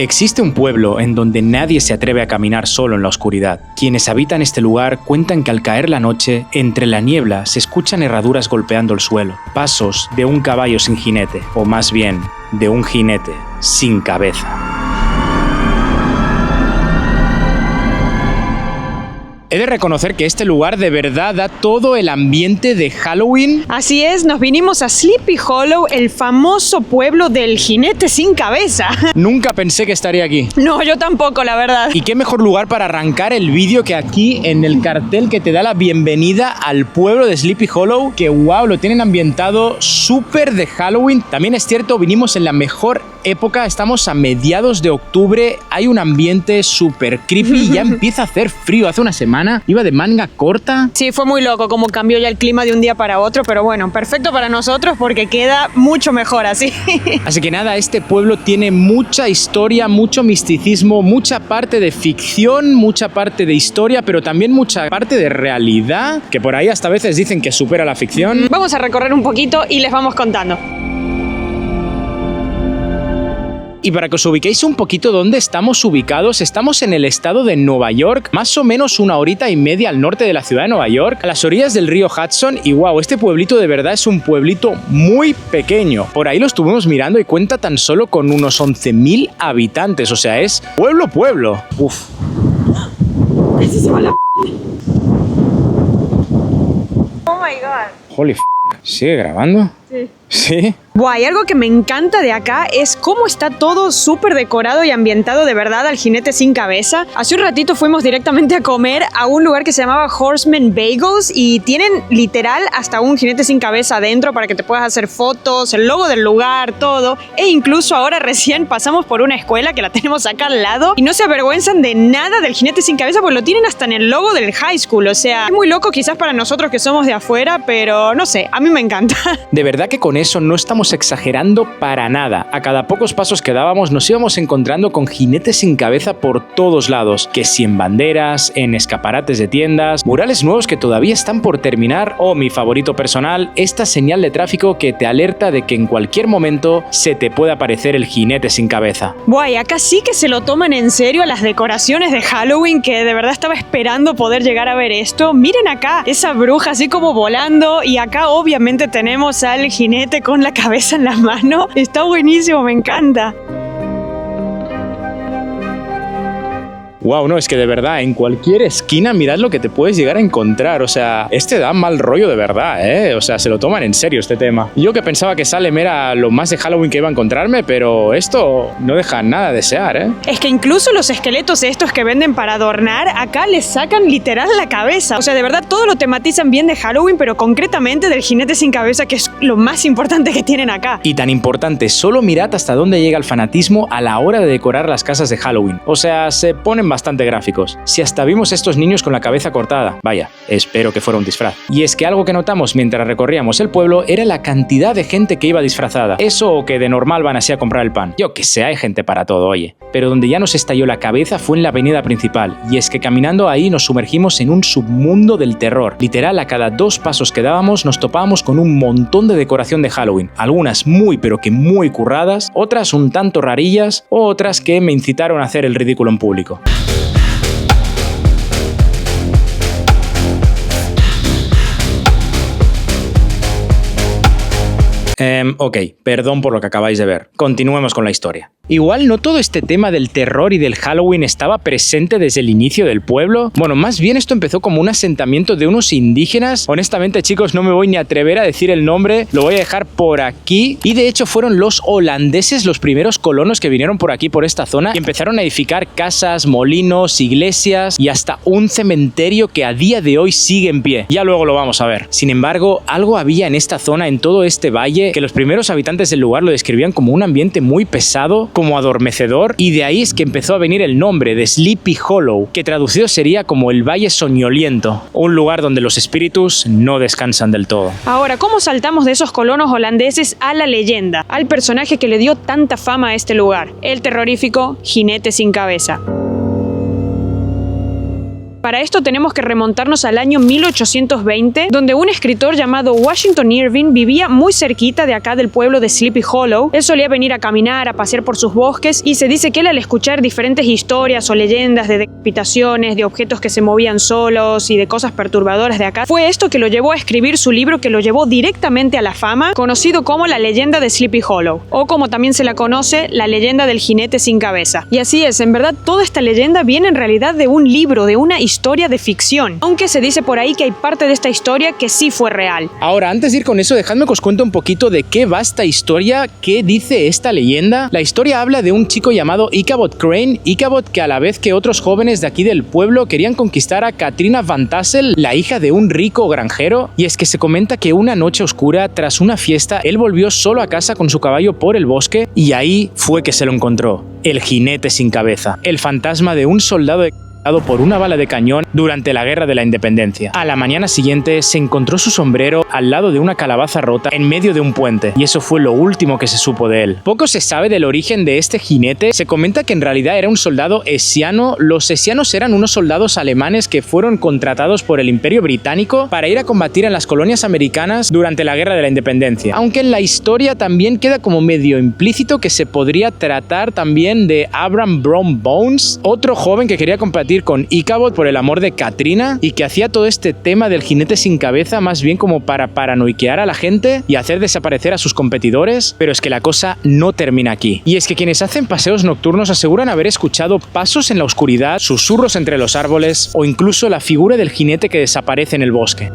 Existe un pueblo en donde nadie se atreve a caminar solo en la oscuridad. Quienes habitan este lugar cuentan que al caer la noche, entre la niebla se escuchan herraduras golpeando el suelo, pasos de un caballo sin jinete, o más bien, de un jinete sin cabeza. He de reconocer que este lugar de verdad da todo el ambiente de Halloween. Así es, nos vinimos a Sleepy Hollow, el famoso pueblo del jinete sin cabeza. Nunca pensé que estaría aquí. No, yo tampoco, la verdad. Y qué mejor lugar para arrancar el vídeo que aquí en el cartel que te da la bienvenida al pueblo de Sleepy Hollow, que wow, lo tienen ambientado súper de Halloween. También es cierto, vinimos en la mejor época, estamos a mediados de octubre, hay un ambiente súper creepy y ya empieza a hacer frío. Hace una semana iba de manga corta. Sí, fue muy loco cómo cambió ya el clima de un día para otro, pero bueno, perfecto para nosotros porque queda mucho mejor así. Así que nada, este pueblo tiene mucha historia, mucho misticismo, mucha parte de ficción, mucha parte de historia, pero también mucha parte de realidad, que por ahí hasta a veces dicen que supera la ficción. Vamos a recorrer un poquito y les vamos contando. Y para que os ubiquéis un poquito dónde estamos ubicados, estamos en el estado de Nueva York, más o menos 1 horita y media al norte de la ciudad de Nueva York, a las orillas del río Hudson. Y wow, este pueblito de verdad es un pueblito muy pequeño. Por ahí lo estuvimos mirando y cuenta tan solo con unos 11.000 habitantes, o sea, es pueblo. Uf. Casi se va la Oh my god. Holy ¿sigue grabando? Sí. ¿Sí? Guay, algo que me encanta de acá es cómo está todo súper decorado y ambientado de verdad al jinete sin cabeza. Hace un ratito fuimos directamente a comer a un lugar que se llamaba Horseman Bagels y tienen literal hasta un jinete sin cabeza adentro para que te puedas hacer fotos, el logo del lugar, todo. E incluso ahora recién pasamos por una escuela que la tenemos acá al lado y no se avergüenzan de nada del jinete sin cabeza porque lo tienen hasta en el logo del high school. O sea, es muy loco quizás para nosotros que somos de afuera, pero no sé, a mí me encanta. De verdad que con eso no estamos exagerando para nada. A cada pocos pasos que dábamos nos íbamos encontrando con jinetes sin cabeza por todos lados, que si en banderas, en escaparates de tiendas, murales nuevos que todavía están por terminar o, mi favorito personal, esta señal de tráfico que te alerta de que en cualquier momento se te puede aparecer el jinete sin cabeza. Guay, acá sí que se lo toman en serio a las decoraciones de Halloween, que de verdad estaba esperando poder llegar a ver esto. Miren acá, esa bruja así como volando, y acá obviamente tenemos al jinete con la cabeza en la mano. Está buenísimo, me encanta. Wow, no, es que de verdad, en cualquier esquina mirad lo que te puedes llegar a encontrar. O sea, este da mal rollo de verdad, ¿eh? O sea, se lo toman en serio este tema. Yo que pensaba que Salem era lo más de Halloween que iba a encontrarme, pero esto no deja nada a desear, ¿eh? Es que incluso los esqueletos estos que venden para adornar, acá les sacan literal la cabeza. O sea, de verdad, todo lo tematizan bien de Halloween, pero concretamente del jinete sin cabeza, que es lo más importante que tienen acá. Y tan importante, solo mirad hasta dónde llega el fanatismo a la hora de decorar las casas de Halloween. O sea, se ponen bastante gráficos. Si hasta vimos estos niños con la cabeza cortada. Vaya, espero que fuera un disfraz. Y es que algo que notamos mientras recorríamos el pueblo era la cantidad de gente que iba disfrazada. Eso o que de normal van así a comprar el pan. Yo que sé, hay gente para todo, oye. Pero donde ya nos estalló la cabeza fue en la avenida principal. Y es que caminando ahí nos sumergimos en un submundo del terror. Literal, a cada 2 pasos que dábamos nos topábamos con un montón de decoración de Halloween. Algunas muy pero que muy curradas, otras un tanto rarillas, o otras que me incitaron a hacer el ridículo en público. Ok, perdón por lo que acabáis de ver. Continuemos con la historia. Igual no todo este tema del terror y del Halloween estaba presente desde el inicio del pueblo. Bueno, más bien esto empezó como un asentamiento de unos indígenas. Honestamente, chicos, no me voy ni a atrever a decir el nombre, lo voy a dejar por aquí. Y de hecho fueron los holandeses los primeros colonos que vinieron por aquí, por esta zona, y empezaron a edificar casas, molinos, iglesias y hasta un cementerio que a día de hoy sigue en pie. Ya luego lo vamos a ver. Sin embargo, algo había en esta zona, en todo este valle, que los primeros habitantes del lugar lo describían como un ambiente muy pesado, como adormecedor, y de ahí es que empezó a venir el nombre de Sleepy Hollow, que traducido sería como el Valle Soñoliento, un lugar donde los espíritus no descansan del todo. Ahora, ¿cómo saltamos de esos colonos holandeses a la leyenda, al personaje que le dio tanta fama a este lugar? El terrorífico jinete sin cabeza. Para esto tenemos que remontarnos al año 1820, donde un escritor llamado Washington Irving vivía muy cerquita de acá del pueblo de Sleepy Hollow. Él solía venir a caminar, a pasear por sus bosques, y se dice que él, al escuchar diferentes historias o leyendas de decapitaciones, de objetos que se movían solos y de cosas perturbadoras de acá, fue esto que lo llevó a escribir su libro que lo llevó directamente a la fama, conocido como La leyenda de Sleepy Hollow, o como también se la conoce, La leyenda del jinete sin cabeza. Y así es, en verdad toda esta leyenda viene en realidad de un libro, de una historia de ficción, aunque se dice por ahí que hay parte de esta historia que sí fue real. Ahora, antes de ir con eso, dejadme que os cuente un poquito de qué va esta historia, qué dice esta leyenda. La historia habla de un chico llamado Ichabod Crane, Ichabod que a la vez que otros jóvenes de aquí del pueblo querían conquistar a Katrina Van Tassel, la hija de un rico granjero, y es que se comenta que una noche oscura, tras una fiesta, él volvió solo a casa con su caballo por el bosque y ahí fue que se lo encontró, el jinete sin cabeza, el fantasma de un soldado por una bala de cañón durante la Guerra de la Independencia. A la mañana siguiente se encontró su sombrero al lado de una calabaza rota en medio de un puente, y eso fue lo último que se supo de él. Poco se sabe del origen de este jinete. Se comenta que en realidad era un soldado hessiano. Los hessianos eran unos soldados alemanes que fueron contratados por el Imperio Británico para ir a combatir en las colonias americanas durante la Guerra de la Independencia, aunque en la historia también queda como medio implícito que se podría tratar también de Abram Brown Bones, otro joven que quería combatir con Ichabod por el amor de Katrina y que hacía todo este tema del jinete sin cabeza más bien como para paranoiquear a la gente y hacer desaparecer a sus competidores. Pero es que la cosa no termina aquí. Y es que quienes hacen paseos nocturnos aseguran haber escuchado pasos en la oscuridad, susurros entre los árboles o incluso la figura del jinete que desaparece en el bosque.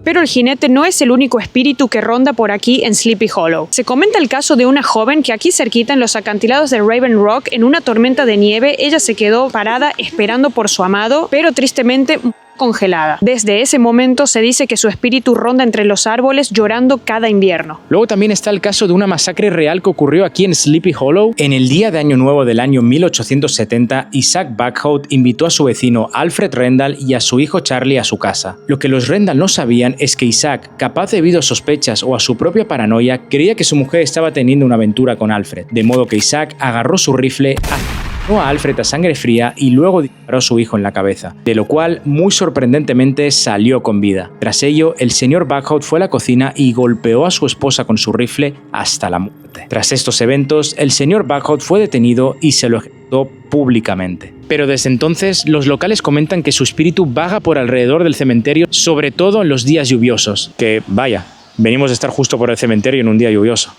Pero el jinete no es el único espíritu que ronda por aquí en Sleepy Hollow. Se comenta el caso de una joven que aquí cerquita en los acantilados de Raven Rock, en una tormenta de nieve, ella se quedó parada esperando por su amado, pero tristemente congelada. Desde ese momento se dice que su espíritu ronda entre los árboles llorando cada invierno. Luego también está el caso de una masacre real que ocurrió aquí en Sleepy Hollow. En el día de Año Nuevo del año 1870, Isaac Buckhout invitó a su vecino Alfred Rendall y a su hijo Charlie a su casa. Lo que los Rendall no sabían es que Isaac, capaz debido a sospechas o a su propia paranoia, creía que su mujer estaba teniendo una aventura con Alfred, de modo que Isaac agarró su rifle, a Alfred a sangre fría y luego disparó a su hijo en la cabeza, de lo cual muy sorprendentemente salió con vida. Tras ello, el señor Buckhout fue a la cocina y golpeó a su esposa con su rifle hasta la muerte. Tras estos eventos, el señor Buckhout fue detenido y se lo ejecutó públicamente. Pero desde entonces, los locales comentan que su espíritu vaga por alrededor del cementerio, sobre todo en los días lluviosos. Que, vaya, venimos de estar justo por el cementerio en un día lluvioso.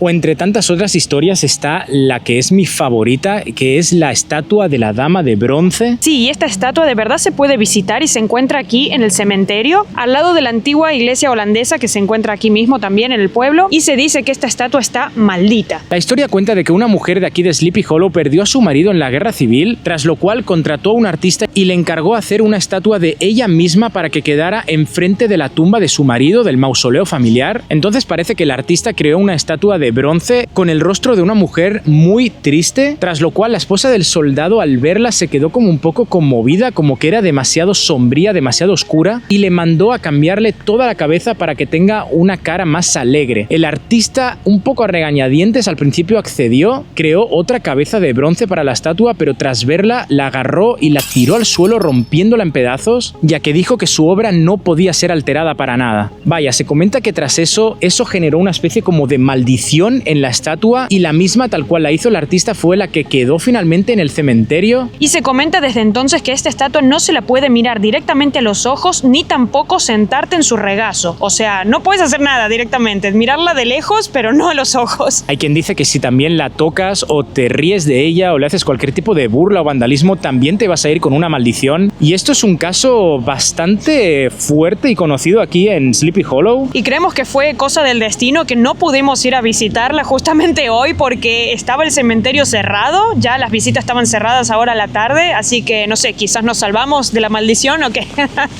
O entre tantas otras historias está la que es mi favorita, que es la estatua de la Dama de Bronce. Sí, y esta estatua de verdad se puede visitar y se encuentra aquí en el cementerio, al lado de la antigua iglesia holandesa que se encuentra aquí mismo también en el pueblo, y se dice que esta estatua está maldita. La historia cuenta de que una mujer de aquí de Sleepy Hollow perdió a su marido en la guerra civil, tras lo cual contrató a un artista y le encargó hacer una estatua de ella misma para que quedara enfrente de la tumba de su marido, del mausoleo familiar. Entonces parece que el artista creó una estatua de bronce con el rostro de una mujer muy triste, tras lo cual la esposa del soldado al verla se quedó como un poco conmovida, como que era demasiado sombría, demasiado oscura, y le mandó a cambiarle toda la cabeza para que tenga una cara más alegre. El artista, un poco a regañadientes, al principio accedió, creó otra cabeza de bronce para la estatua, pero tras verla la agarró y la tiró al suelo rompiéndola en pedazos, ya que dijo que su obra no podía ser alterada para nada. Vaya, se comenta que tras eso generó una especie como de maldición en la estatua, y la misma tal cual la hizo el artista fue la que quedó finalmente en el cementerio. Y se comenta desde entonces que esta estatua no se la puede mirar directamente a los ojos, ni tampoco sentarte en su regazo. O sea, no puedes hacer nada directamente, mirarla de lejos, pero no a los ojos. Hay quien dice que si también la tocas o te ríes de ella o le haces cualquier tipo de burla o vandalismo, también te vas a ir con una maldición. Y esto es un caso bastante fuerte y conocido aquí en Sleepy Hollow. Y creemos que fue cosa del destino que no pudimos ir a visitarla justamente hoy porque estaba el cementerio cerrado, ya las visitas estaban cerradas ahora a la tarde, así que no sé, quizás nos salvamos de la maldición o qué.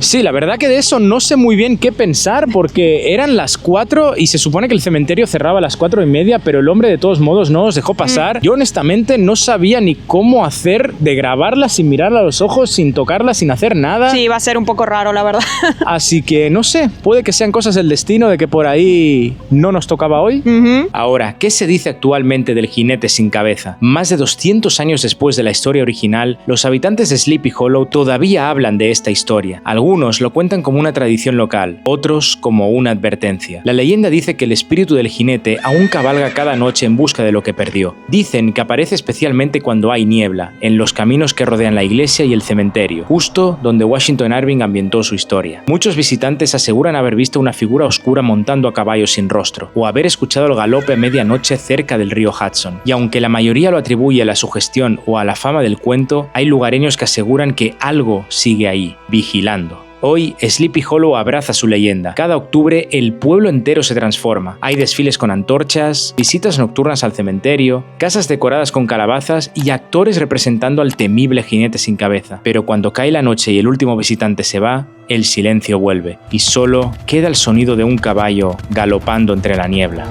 Sí, la verdad que de eso no sé muy bien qué pensar, porque eran las 4 y se supone que el cementerio cerraba a las 4:30, pero el hombre de todos modos no nos dejó pasar. Yo honestamente no sabía ni cómo hacer de grabarla sin mirarla a los ojos, sin tocarla, sin hacer nada. Sí, va a ser un poco raro, la verdad. Así que no sé, puede que sean cosas del destino de que por ahí no nos tocaba hoy. Ahora, ¿qué se dice actualmente del jinete sin cabeza? Más de 200 años después de la historia original, los habitantes de Sleepy Hollow todavía hablan de esta historia. Algunos lo cuentan como una tradición local, otros como una advertencia. La leyenda dice que el espíritu del jinete aún cabalga cada noche en busca de lo que perdió. Dicen que aparece especialmente cuando hay niebla, en los caminos que rodean la iglesia y el cementerio, justo donde Washington Irving ambientó su historia. Muchos visitantes aseguran haber visto una figura oscura montando a caballo sin rostro, o haber escuchado el galope a medianoche cerca del río Hudson. Y aunque la mayoría lo atribuye a la sugestión o a la fama del cuento, hay lugareños que aseguran que algo sigue ahí, vigilando. Hoy, Sleepy Hollow abraza su leyenda. Cada octubre, el pueblo entero se transforma. Hay desfiles con antorchas, visitas nocturnas al cementerio, casas decoradas con calabazas y actores representando al temible jinete sin cabeza. Pero cuando cae la noche y el último visitante se va, el silencio vuelve y solo queda el sonido de un caballo galopando entre la niebla.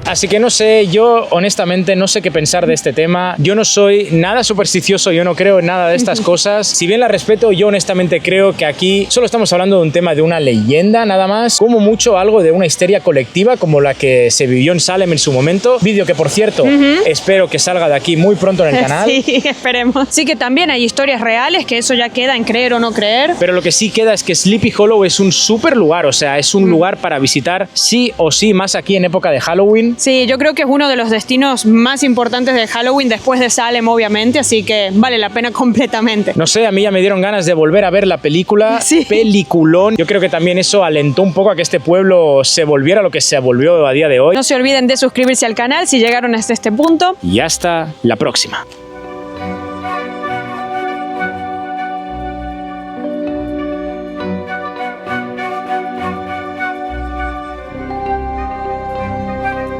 Así que no sé, yo honestamente no sé qué pensar de este tema. Yo no soy nada supersticioso, yo no creo en nada de estas cosas. Si bien la respeto, yo honestamente creo que aquí solo estamos hablando de un tema de una leyenda nada más, como mucho algo de una histeria colectiva como la que se vivió en Salem en su momento. Vídeo que, por cierto, espero que salga de aquí muy pronto en el canal. Sí, esperemos. Sí que también hay historias reales, que eso ya queda en creer o no creer. Pero lo que sí queda es que Sleepy Hollow es un súper lugar, o sea, es un lugar para visitar sí o sí, más aquí en época de Halloween. Sí, yo creo que es uno de los destinos más importantes de Halloween después de Salem, obviamente, así que vale la pena completamente. No sé, a mí ya me dieron ganas de volver a ver la película. Sí. Peliculón. Yo creo que también eso alentó un poco a que este pueblo se volviera lo que se volvió a día de hoy. No se olviden de suscribirse al canal si llegaron hasta este punto. Y hasta la próxima.